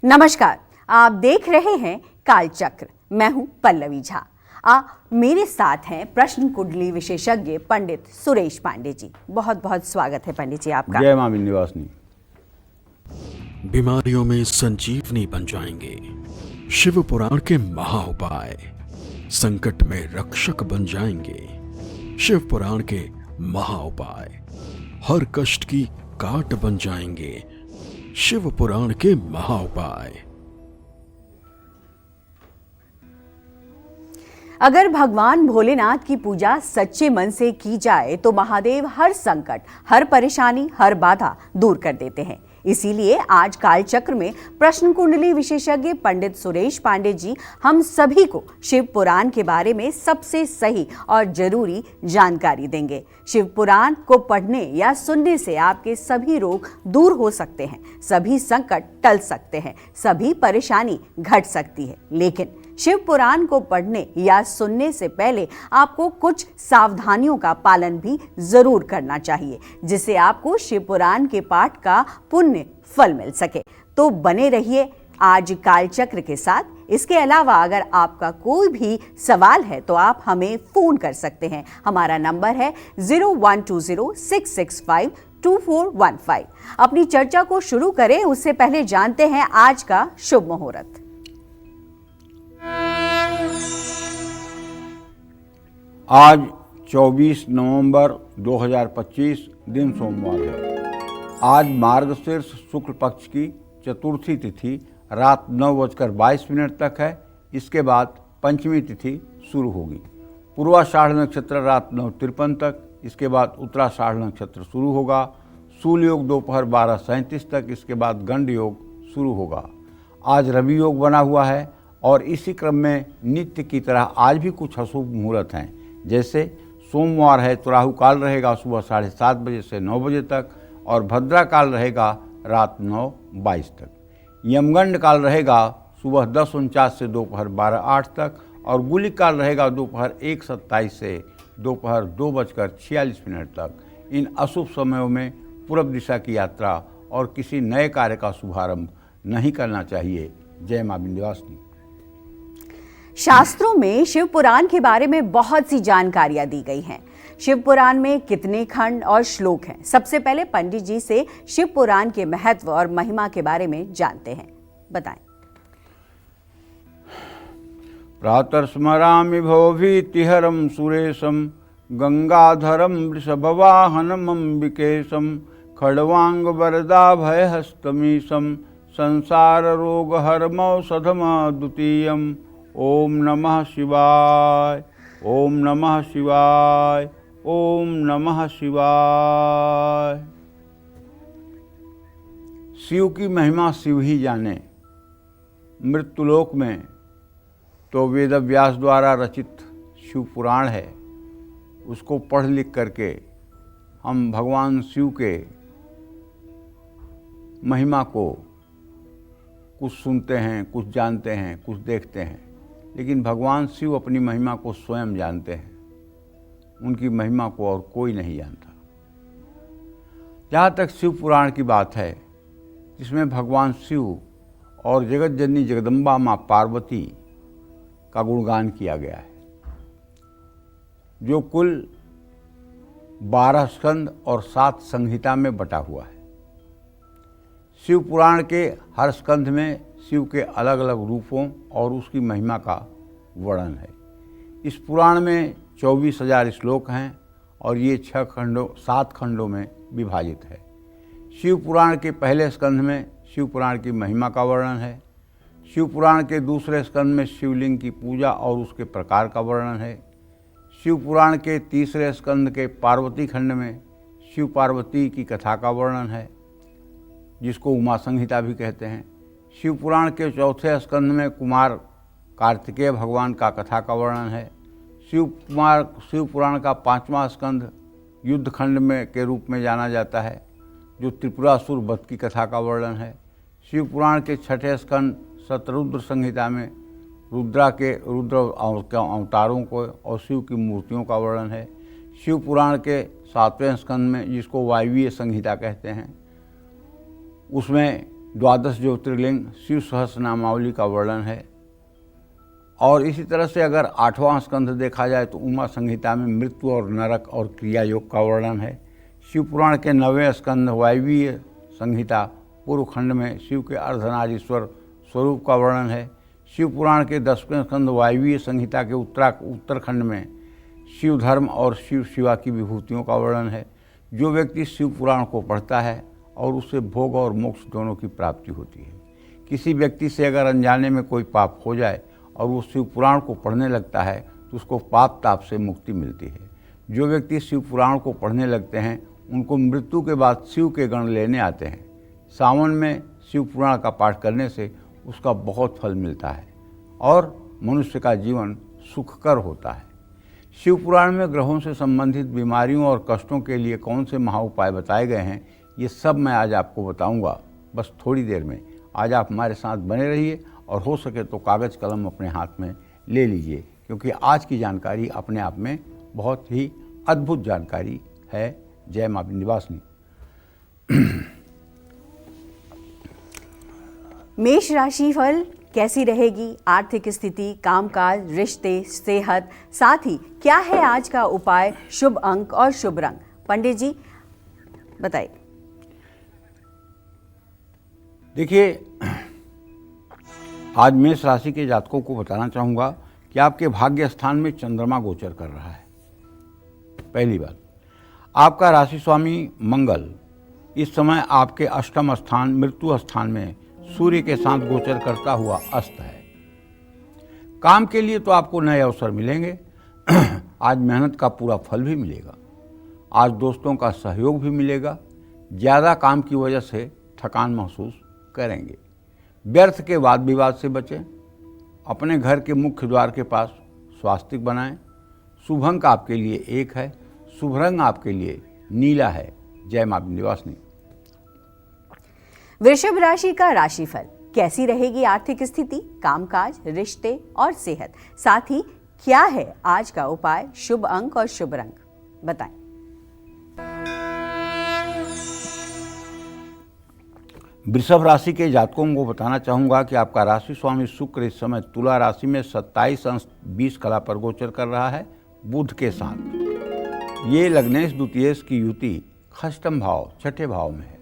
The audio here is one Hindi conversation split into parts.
नमस्कार, आप देख रहे हैं कालचक्र। मैं हूं पल्लवी झा। मेरे साथ हैं प्रश्न कुंडली विशेषज्ञ पंडित सुरेश पांडे जी। बहुत बहुत स्वागत है पंडित जी आपका। जय मां विंध्यवासिनी। बीमारियों में संजीवनी बन जाएंगे शिव पुराण के महा उपाय, संकट में रक्षक बन जाएंगे शिव पुराण के महा उपाय, हर कष्ट की काट बन जाएंगे शिव पुराण के महा उपाय। अगर भगवान भोलेनाथ की पूजा सच्चे मन से की जाए तो महादेव हर संकट, हर परेशानी, हर बाधा दूर कर देते हैं। इसीलिए आज कालचक्र में प्रश्न कुंडली विशेषज्ञ पंडित सुरेश पांडे जी हम सभी को शिव पुराण के बारे में सबसे सही और जरूरी जानकारी देंगे। शिव पुराण को पढ़ने या सुनने से आपके सभी रोग दूर हो सकते हैं, सभी संकट टल सकते हैं, सभी परेशानी घट सकती है। लेकिन शिव पुराण को पढ़ने या सुनने से पहले आपको कुछ सावधानियों का पालन भी जरूर करना चाहिए, जिससे आपको शिव पुराण के पाठ का पुण्य फल मिल सके। तो बने रहिए आज कालचक्र के साथ। इसके अलावा अगर आपका कोई भी सवाल है तो आप हमें फोन कर सकते हैं। हमारा नंबर है 0120-665-2415। अपनी चर्चा को शुरू करें उससे पहले जानते हैं आज का शुभ मुहूर्त। आज 24 नवंबर 2025 दिन सोमवार है। आज मार्गशीर्ष शुक्ल पक्ष की चतुर्थी तिथि रात 9:22 तक है। इसके बाद पंचमी तिथि शुरू होगी। पूर्वाषाढ़ नक्षत्र रात 9:53 तक, इसके बाद उत्तराषाढ़ नक्षत्र शुरू होगा। सूल योग दोपहर 12:37 तक, इसके बाद गंड योग शुरू होगा। आज रवि योग बना हुआ है और इसी क्रम में नित्य की तरह आज भी कुछ अशुभ मुहूर्त हैं। जैसे सोमवार है तो राहु काल रहेगा सुबह 7:30 बजे से 9 बजे तक और भद्रा काल रहेगा रात 9:22 तक। यमगंड काल रहेगा सुबह 10:49 से दोपहर 12:08 तक और गुलिक काल रहेगा दोपहर 1:27 से दोपहर 2:46 तक। इन अशुभ समयों में पूर्व दिशा की यात्रा और किसी नए कार्य का शुभारंभ नहीं करना चाहिए। जय मां विंध्यवासिनी। शास्त्रों में शिव पुराण के बारे में बहुत सी जानकारियां दी गई हैं। शिव पुराण में कितने खंड और श्लोक हैं? सबसे पहले पंडित जी से शिव पुराण के महत्व और महिमा के बारे में जानते हैं, बताएं। प्रातर्स्मरामि भवभीतिहरं सुरेशं गंगाधरं वृषभवाहनम् अम्बिकेशं खड्वांगवरदाभयहस्तमीशं संसाररोगहरमौषधमद्वितीयम्। ओम नमः शिवाय, ओम नमः शिवाय, ओम नमः शिवाय। शिव की महिमा शिव ही जाने। मृत्युलोक में तो वेद व्यास द्वारा रचित शिव पुराण है, उसको पढ़ लिख करके हम भगवान शिव के महिमा को कुछ सुनते हैं, कुछ जानते हैं, कुछ देखते हैं। लेकिन भगवान शिव अपनी महिमा को स्वयं जानते हैं। उनकी महिमा को और कोई नहीं जानता। जहाँ तक शिव पुराण की बात है, इसमें भगवान शिव और जगत जननी जगदम्बा माँ पार्वती का गुणगान किया गया है, जो कुल 12 स्कंद और 7 संहिता में बटा हुआ है। शिव पुराण के हर स्कंध में शिव के अलग अलग रूपों और उसकी महिमा का वर्णन है। इस पुराण में 24,000 श्लोक हैं और ये 7 खंडों में विभाजित है। शिव पुराण के पहले स्कंध में शिव पुराण की महिमा का वर्णन है। शिव पुराण के दूसरे स्कंध में शिवलिंग की पूजा और उसके प्रकार का वर्णन है। शिव पुराण के तीसरे स्कंध के पार्वती खंड में शिव पार्वती की कथा का वर्णन है, जिसको उमा संहिता भी कहते हैं। शिव पुराण के चौथे स्कंध में कुमार कार्तिकेय भगवान का कथा का वर्णन है। शिव पुराण का 5वां स्कंध युद्ध खंड में के रूप में जाना जाता है, जो त्रिपुरासुर वध की कथा का वर्णन है। शिव पुराण के 6ठे स्कंद शतरुद्र संहिता में रुद्र अवतारों को और शिव की मूर्तियों का वर्णन है। शिव पुराण के 7वें स्कंद में, जिसको वायवीय संहिता कहते हैं, उसमें द्वादश ज्योतिर्लिंग, शिव सहस्रनामावली का वर्णन है। और इसी तरह से अगर 8वां स्कंध देखा जाए तो उमा संहिता में मृत्यु और नरक और क्रिया योग का वर्णन है। शिव पुराण के 9वें स्कंध वायवीय संहिता पूर्व खंड में शिव के अर्धनारीश्वर स्वरूप का वर्णन है। शिव पुराण के 10वें स्कंध वायवीय संहिता के उत्तरखंड में शिव धर्म और शिव शिवा की विभूतियों का वर्णन है। जो व्यक्ति शिव पुराण को पढ़ता है और उससे भोग और मोक्ष दोनों की प्राप्ति होती है। किसी व्यक्ति से अगर अनजाने में कोई पाप हो जाए और वो शिव पुराण को पढ़ने लगता है तो उसको पाप ताप से मुक्ति मिलती है। जो व्यक्ति शिव पुराण को पढ़ने लगते हैं उनको मृत्यु के बाद शिव के गण लेने आते हैं। सावन में शिव पुराण का पाठ करने से उसका बहुत फल मिलता है और मनुष्य का जीवन सुखकर होता है। शिव पुराण में ग्रहों से संबंधित बीमारियों और कष्टों के लिए कौन से महाउपाय बताए गए हैं, ये सब मैं आज आपको बताऊंगा, बस थोड़ी देर में। आज आप हमारे साथ बने रहिए और हो सके तो कागज़ कलम अपने हाथ में ले लीजिए, क्योंकि आज की जानकारी अपने आप में बहुत ही अद्भुत जानकारी है। जय मां विंध्यवासिनी। मेष राशि फल कैसी रहेगी? आर्थिक स्थिति, कामकाज, रिश्ते, सेहत, साथ ही क्या है आज का उपाय, शुभ अंक और शुभ रंग? पंडित जी बताइए। देखिए, आज मेष राशि के जातकों को बताना चाहूँगा कि आपके भाग्य स्थान में चंद्रमा गोचर कर रहा है। पहली बात, आपका राशि स्वामी मंगल इस समय आपके अष्टम स्थान मृत्यु स्थान में सूर्य के साथ गोचर करता हुआ अस्त है। काम के लिए तो आपको नए अवसर मिलेंगे। आज मेहनत का पूरा फल भी मिलेगा। आज दोस्तों का सहयोग भी मिलेगा। ज़्यादा काम की वजह से थकान महसूस करेंगे। व्यर्थ के वाद विवाद से बचें। अपने घर के मुख्य द्वार के पास स्वास्तिक बनाएं। शुभ अंक आपके लिए 1 है। शुभ रंग आपके लिए नीला है। जय मां विंध्यवासिनी। वृषभ राशि का राशिफल कैसी रहेगी? आर्थिक स्थिति, कामकाज, रिश्ते और सेहत, साथ ही क्या है आज का उपाय, शुभ अंक और शुभ रंग? बताएं। वृषभ राशि के जातकों को बताना चाहूँगा कि आपका राशि स्वामी शुक्र इस समय तुला राशि में 27 अंश 20 कला पर गोचर कर रहा है बुध के साथ। ये लग्नेश द्वितीयेश की युति खष्टम भाव, छठे भाव में है,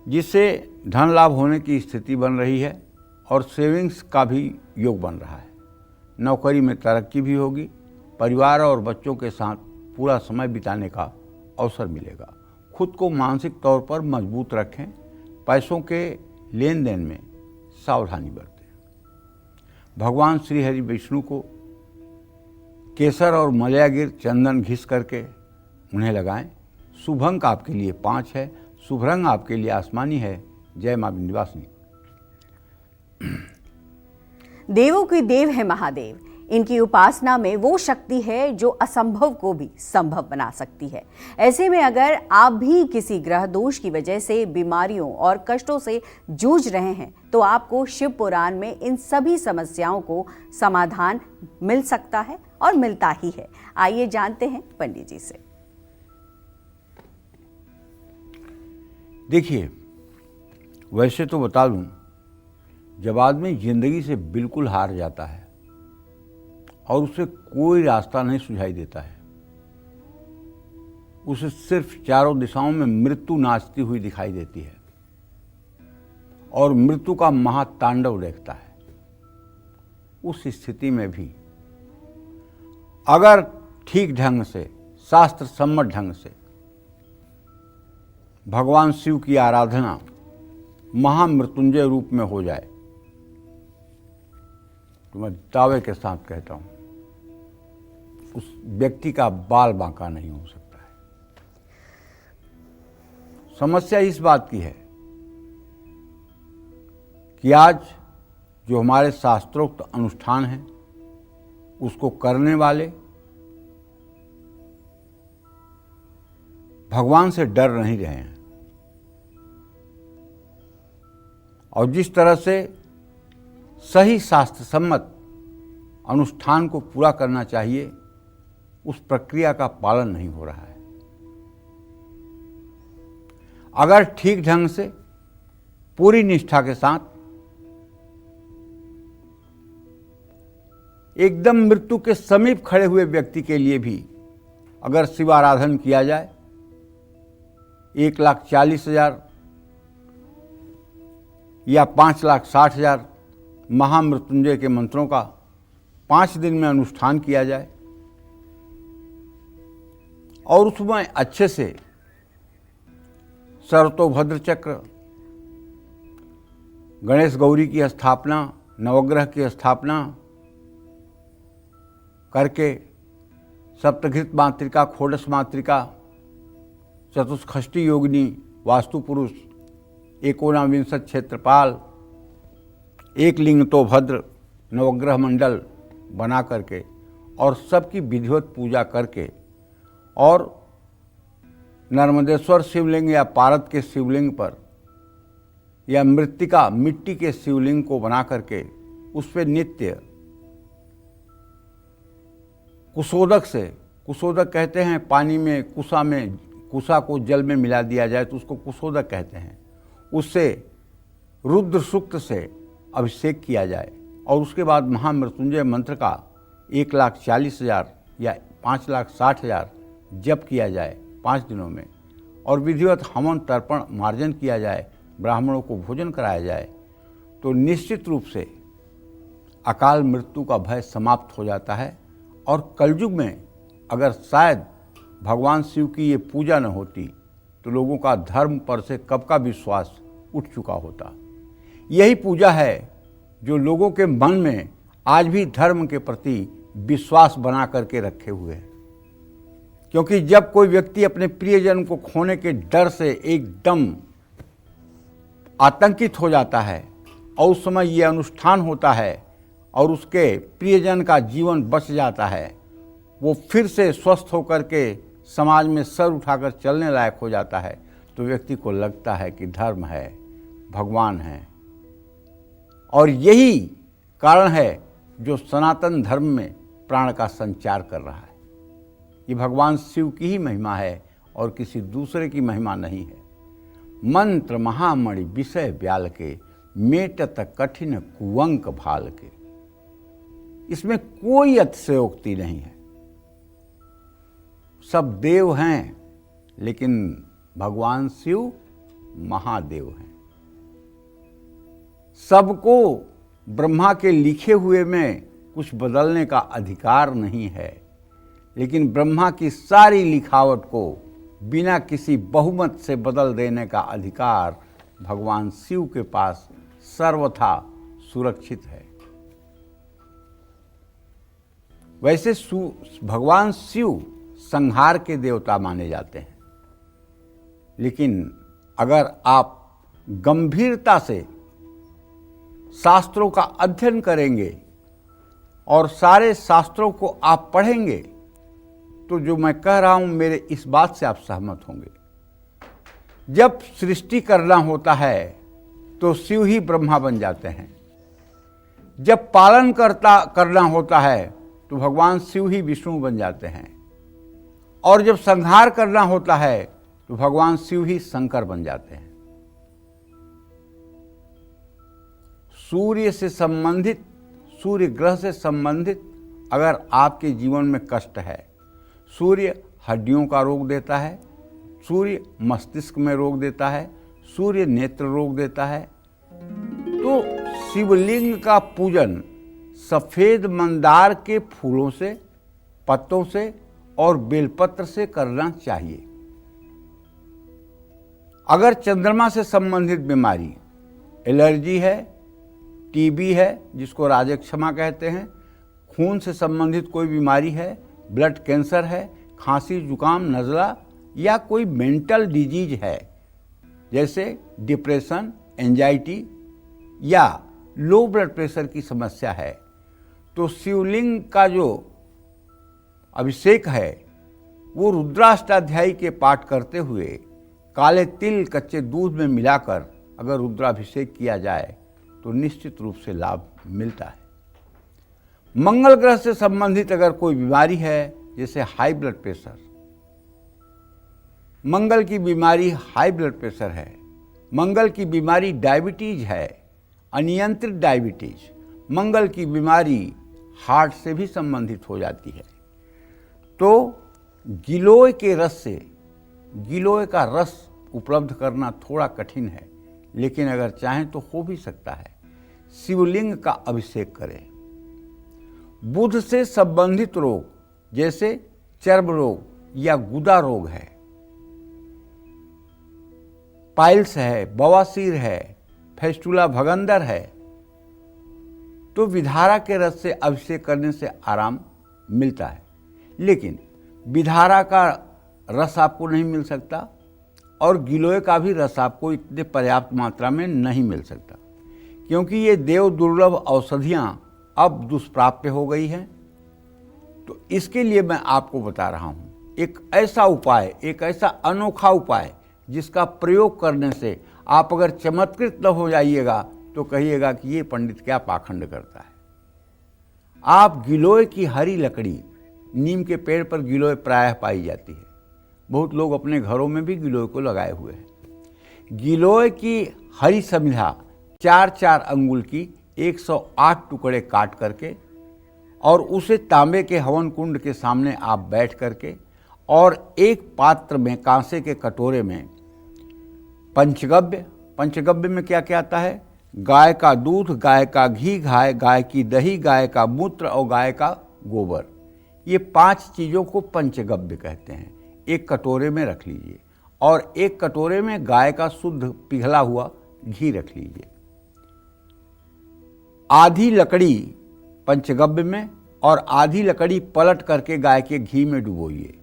जिससे धन लाभ होने की स्थिति बन रही है और सेविंग्स का भी योग बन रहा है। नौकरी में तरक्की भी होगी। परिवार और बच्चों के साथ पूरा समय बिताने का अवसर मिलेगा। खुद को मानसिक तौर पर मजबूत रखें। पैसों के लेन देन में सावधानी बरतें। भगवान श्री हरि विष्णु को केसर और मलयागिर चंदन घिस करके उन्हें लगाएं। शुभ अंक आपके लिए 5 है। शुभ रंग आपके लिए आसमानी है। जय मां विंध्यवासिनी। देवों के देव है महादेव। इनकी उपासना में वो शक्ति है जो असंभव को भी संभव बना सकती है। ऐसे में अगर आप भी किसी ग्रह दोष की वजह से बीमारियों और कष्टों से जूझ रहे हैं तो आपको शिव पुराण में इन सभी समस्याओं को समाधान मिल सकता है और मिलता ही है। आइए जानते हैं पंडित जी से। देखिए, वैसे तो बता दूं, जब आदमी जिंदगी से बिल्कुल हार जाता है और उसे कोई रास्ता नहीं सुझाई देता है, उसे सिर्फ चारों दिशाओं में मृत्यु नाचती हुई दिखाई देती है और मृत्यु का महातांडव देखता है, उस स्थिति में भी अगर ठीक ढंग से, शास्त्र सम्मत ढंग से भगवान शिव की आराधना महामृत्युंजय रूप में हो जाए तो मैं दावे के साथ कहता हूं, उस व्यक्ति का बाल बांका नहीं हो सकता है। समस्या इस बात की है कि आज जो हमारे शास्त्रोक्त अनुष्ठान हैं उसको करने वाले भगवान से डर नहीं रहे हैं और जिस तरह से सही शास्त्र सम्मत अनुष्ठान को पूरा करना चाहिए उस प्रक्रिया का पालन नहीं हो रहा है। अगर ठीक ढंग से पूरी निष्ठा के साथ एकदम मृत्यु के समीप खड़े हुए व्यक्ति के लिए भी अगर शिवाराधन किया जाए 1,40,000 या 5,60,000 महामृत्युंजय के मंत्रों का 5 दिन में अनुष्ठान किया जाए और उसमें अच्छे से सर्वतोभद्र चक्र, गणेश गौरी की स्थापना, नवग्रह की स्थापना करके सप्तघृत मातृका, खोडस मातृका, चतुष्षष्ठी योगिनी, वास्तु पुरुष, एकोनविंशत क्षेत्रपाल, एक लिंग तो भद्र, नवग्रह मंडल बना करके और सबकी विधिवत पूजा करके और नर्मदेश्वर शिवलिंग या पारद के शिवलिंग पर या मृत्तिका मिट्टी के शिवलिंग को बना करके उस पर नित्य कुशोदक से, कुशोदक कहते हैं पानी में कुशा को जल में मिला दिया जाए तो उसको कुशोदक कहते हैं, उससे रुद्र सूक्त से अभिषेक किया जाए और उसके बाद महामृत्युंजय मंत्र का 1,40,000 या 5,60,000 जप किया जाए 5 दिनों में और विधिवत हवन तर्पण मार्जन किया जाए, ब्राह्मणों को भोजन कराया जाए तो निश्चित रूप से अकाल मृत्यु का भय समाप्त हो जाता है। और कलयुग में अगर शायद भगवान शिव की ये पूजा न होती तो लोगों का धर्म पर से कब का विश्वास उठ चुका होता। यही पूजा है जो लोगों के मन में आज भी धर्म के प्रति विश्वास बना करके रखे हुए है, क्योंकि जब कोई व्यक्ति अपने प्रियजन को खोने के डर से एकदम आतंकित हो जाता है और उस समय ये अनुष्ठान होता है और उसके प्रियजन का जीवन बच जाता है, वो फिर से स्वस्थ होकर के समाज में सर उठाकर चलने लायक हो जाता है, तो व्यक्ति को लगता है कि धर्म है, भगवान है। और यही कारण है जो सनातन धर्म में प्राण का संचार कर रहा है। ये भगवान शिव की ही महिमा है और किसी दूसरे की महिमा नहीं है। मंत्र महामणि विषय ब्याल के, मेटत कठिन कुवंक भाल के। इसमें कोई अतिशयोक्ति नहीं है। सब देव हैं लेकिन भगवान शिव महादेव हैं। सबको ब्रह्मा के लिखे हुए में कुछ बदलने का अधिकार नहीं है, लेकिन ब्रह्मा की सारी लिखावट को बिना किसी बहुमत से बदल देने का अधिकार भगवान शिव के पास सर्वथा सुरक्षित है। वैसे भगवान शिव संहार के देवता माने जाते हैं, लेकिन अगर आप गंभीरता से शास्त्रों का अध्ययन करेंगे और सारे शास्त्रों को आप पढ़ेंगे तो जो मैं कह रहा हूं मेरे इस बात से आप सहमत होंगे। जब सृष्टि करना होता है तो शिव ही ब्रह्मा बन जाते हैं। जब पालन करना होता है तो भगवान शिव ही विष्णु बन जाते हैं और जब संहार करना होता है तो भगवान शिव ही शंकर बन जाते हैं। सूर्य से संबंधित, सूर्य ग्रह से संबंधित अगर आपके जीवन में कष्ट है, सूर्य हड्डियों का रोग देता है, सूर्य मस्तिष्क में रोग देता है, सूर्य नेत्र रोग देता है, तो शिवलिंग का पूजन सफेद मंदार के फूलों से, पत्तों से और बेलपत्र से करना चाहिए। अगर चंद्रमा से संबंधित बीमारी, एलर्जी है, टीबी है जिसको राजक्षमा कहते हैं, खून से संबंधित कोई बीमारी है, ब्लड कैंसर है, खांसी जुकाम नज़ला या कोई मेंटल डिजीज है जैसे डिप्रेशन, एंजाइटी या लो ब्लड प्रेशर की समस्या है, तो शिवलिंग का जो अभिषेक है वो रुद्राष्टाध्यायी के पाठ करते हुए काले तिल कच्चे दूध में मिलाकर अगर रुद्राभिषेक किया जाए तो निश्चित रूप से लाभ मिलता है। मंगल ग्रह से संबंधित अगर कोई बीमारी है जैसे हाई ब्लड प्रेशर, मंगल की बीमारी हाई ब्लड प्रेशर है मंगल की बीमारी डायबिटीज है, अनियंत्रित डायबिटीज। मंगल की बीमारी हार्ट से भी संबंधित हो जाती है। तो गिलोय के रस से, गिलोय का रस उपलब्ध करना थोड़ा कठिन है, लेकिन अगर चाहें तो हो भी सकता है। शिवलिंग का अभिषेक करें। बुध से संबंधित रोग जैसे चर्म रोग या गुदा रोग है, पाइल्स है, बवासीर है, फेस्टुला भगंदर है, तो विधारा के रस से अभिषेक करने से आराम मिलता है। लेकिन विधारा का रस आपको नहीं मिल सकता और गिलोय का भी रस आपको इतने पर्याप्त मात्रा में नहीं मिल सकता, क्योंकि ये देव दुर्लभ औषधियाँ अब दुष्प्राप्य हो गई हैं। तो इसके लिए मैं आपको बता रहा हूँ एक ऐसा उपाय, एक ऐसा अनोखा उपाय जिसका प्रयोग करने से आप अगर चमत्कृत न हो जाइएगा तो कहिएगा कि ये पंडित क्या पाखंड करता है। आप गिलोय की हरी लकड़ी, नीम के पेड़ पर गिलोय प्रायः पाई जाती है, बहुत लोग अपने घरों में भी गिलोय को लगाए हुए हैं। गिलोय की हरी समिधा 4-4 अंगुल की 108 टुकड़े काट करके और उसे तांबे के हवन कुंड के सामने आप बैठ करके और एक पात्र में, कांसे के कटोरे में पंचगव्य, पंचगव्य में क्या क्या आता है? गाय का दूध, गाय का घी, गाय की दही, गाय का मूत्र और गाय का गोबर, ये 5 चीज़ों को पंचगव्य कहते हैं। एक कटोरे में रख लीजिए और एक कटोरे में गाय का शुद्ध पिघला हुआ घी रख लीजिए। आधी लकड़ी पंचगव्य में और आधी लकड़ी पलट करके गाय के घी में डुबोइए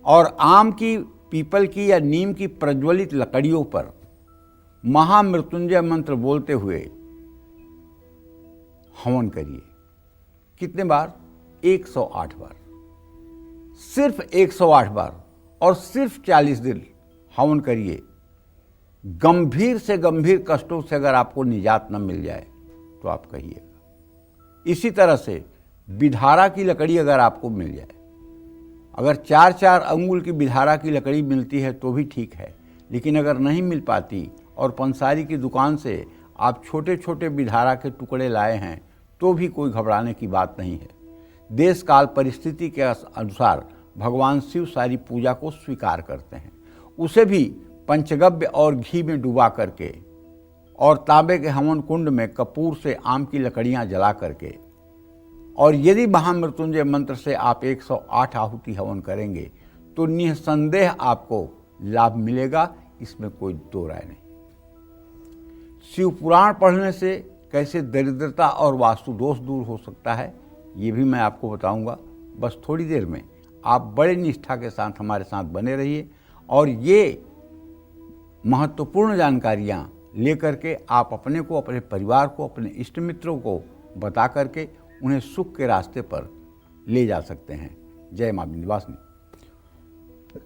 और आम की, पीपल की या नीम की प्रज्वलित लकड़ियों पर महामृत्युंजय मंत्र बोलते हुए हवन करिए। कितने बार? 108 बार, सिर्फ 108 बार और सिर्फ 40 दिन हवन करिए। गंभीर से गंभीर कष्टों से अगर आपको निजात न मिल जाए तो आप कहिएगा। इसी तरह से विधारा की लकड़ी अगर आपको मिल जाए, अगर 4-4 अंगुल की विधारा की लकड़ी मिलती है तो भी ठीक है, लेकिन अगर नहीं मिल पाती और पंसारी की दुकान से आप छोटे छोटे विधारा के टुकड़े लाए हैं तो भी कोई घबराने की बात नहीं है। देश काल परिस्थिति के अनुसार भगवान शिव सारी पूजा को स्वीकार करते हैं। उसे भी पंचगव्य और घी में डुबा करके और तांबे के हवन कुंड में कपूर से आम की लकड़ियां जला करके, और यदि महामृत्युंजय मंत्र से आप 108 आहुति हवन करेंगे तो निसंदेह आपको लाभ मिलेगा, इसमें कोई दो राय नहीं। शिव पुराण पढ़ने से कैसे दरिद्रता और वास्तु दोष दूर हो सकता है ये भी मैं आपको बताऊंगा। बस थोड़ी देर में आप बड़े निष्ठा के साथ हमारे साथ बने रहिए और ये महत्वपूर्ण जानकारियाँ लेकर के आप अपने को, अपने परिवार को, अपने इष्ट मित्रों को बता करके उन्हें सुख के रास्ते पर ले जा सकते हैं। जय मां विंध्यवासिनी।